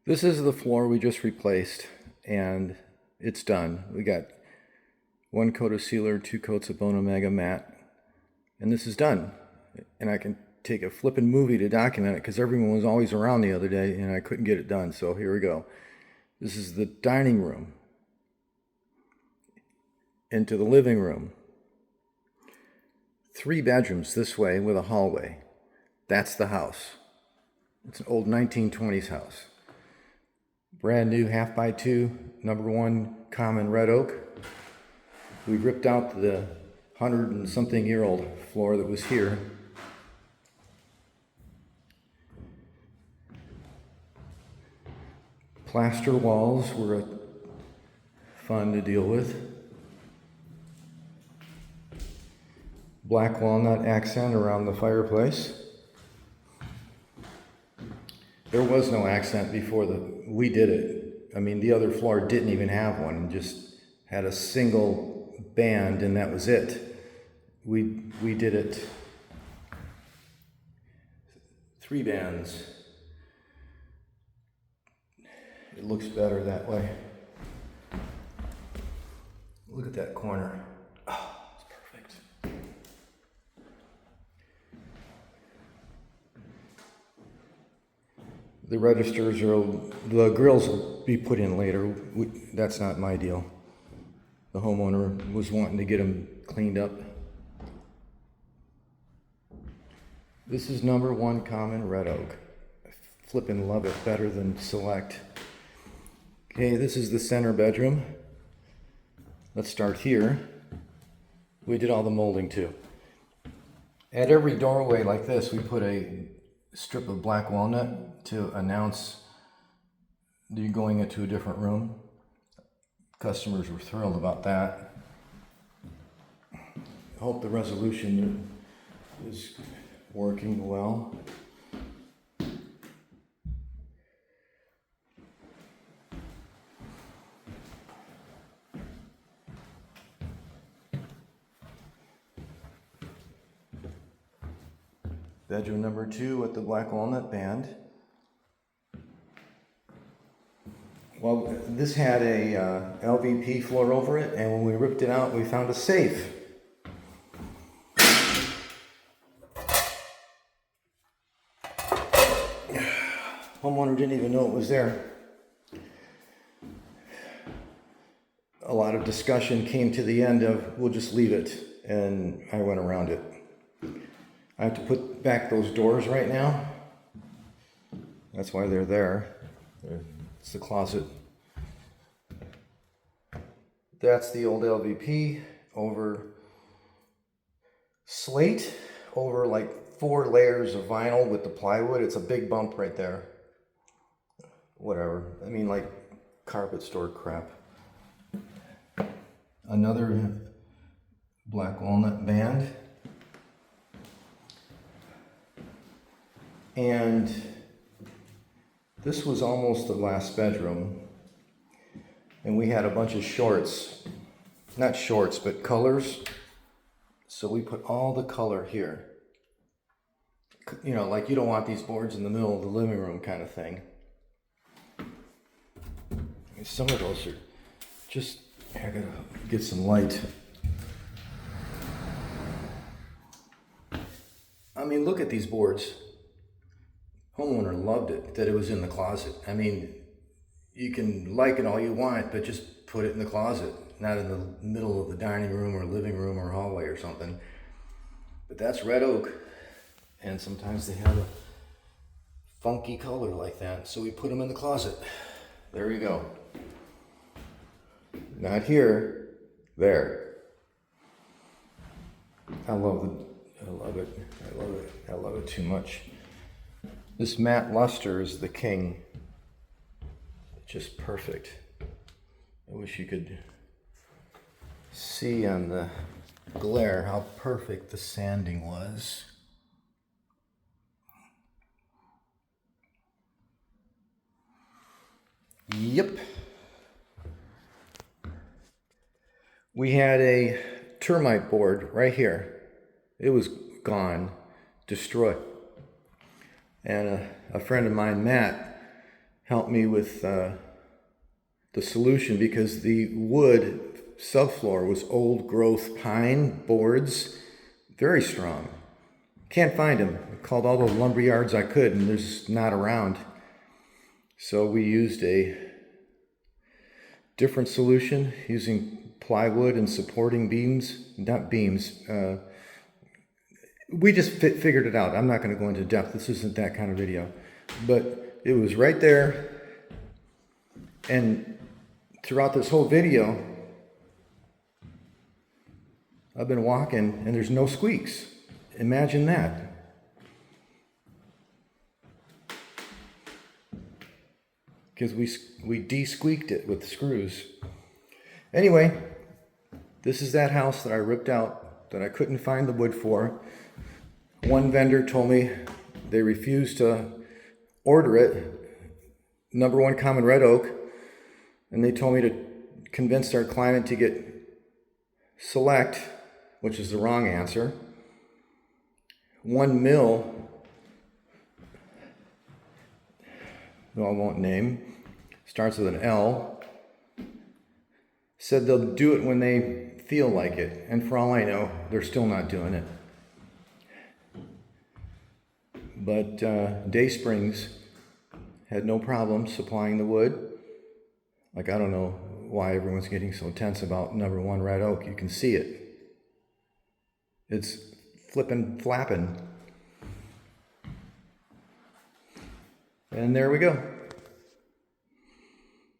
This is the floor we just replaced, and it's done. We got 1 coat of sealer, 2 coats of Bona Mega Matte, and this is done. And I can take a flippin' movie to document it because everyone was always around the other day and I couldn't get it done. So here we go. This is the dining room into the living room. 3 bedrooms this way with a hallway. That's the house. It's an old 1920s house. Brand new 1/2x2, #1 common red oak. We ripped out the 100-and-something-year-old floor that was here. Plaster walls were fun to deal with. Black walnut accent around the fireplace. There was no accent before we did it. I mean, the other floor didn't even have one and just had a single band, and that was it. We did it 3 bands. It looks better that way. Look at that corner. Oh, it's perfect. The registers the grills will be put in later. That's not my deal. The homeowner was wanting to get them cleaned up. This is #1 common red oak. I flippin' love it better than Select. Okay, this is the center bedroom. Let's start here. We did all the molding too. At every doorway like this, we put a strip of black walnut to announce that you're going into a different room. Customers were thrilled about that. I hope the resolution is working well. Bedroom #2 with the black walnut band. Well, this had a LVP floor over it, and when we ripped it out, we found a safe. Homeowner didn't even know it was there. A lot of discussion came to the end of, we'll just leave it, and I went around it. I have to put back those doors right now. That's why they're there. It's the closet. That's the old LVP over slate, over like 4 layers of vinyl with the plywood. It's a big bump right there. Whatever. I mean, like carpet store crap. Another black walnut band. And this was almost the last bedroom. And we had a bunch of shorts. Not shorts, but colors. So we put all the color here. You know, like you don't want these boards in the middle of the living room kind of thing. Some of those are just, I gotta get some light. I mean, look at these boards. Homeowner loved it, that it was in the closet. I mean, you can like it all you want, but just put it in the closet, not in the middle of the dining room or living room or hallway or something. But that's red oak, and sometimes they have a funky color like that, so we put them in the closet. There we go. Not here, there. I love it too much. This matte luster is the king. Just perfect. I wish you could see on the glare how perfect the sanding was. Yep. We had a termite board right here. It was gone, destroyed. And a friend of mine, Matt, helped me with the solution, because the wood subfloor was old growth pine boards, very strong. Can't find them. I called all the lumber yards I could, and there's not around. So we used a different solution using plywood and supporting beams, not beams. We just figured it out. I'm not going to go into depth. This isn't that kind of video. But it was right there. And throughout this whole video, I've been walking and there's no squeaks. Imagine that. Because we de-squeaked it with the screws. Anyway, this is that house that I ripped out, that I couldn't find the wood for. One vendor told me they refused to order it, #1 common red oak, and they told me to convince our client to get select, which is the wrong answer. 1 mil, no, I won't name, starts with an L, said they'll do it when they feel like it, and for all I know, they're still not doing it. But Daysprings had no problem supplying the wood. Like, I don't know why everyone's getting so tense about #1 red oak. You can see it. It's flapping. And there we go.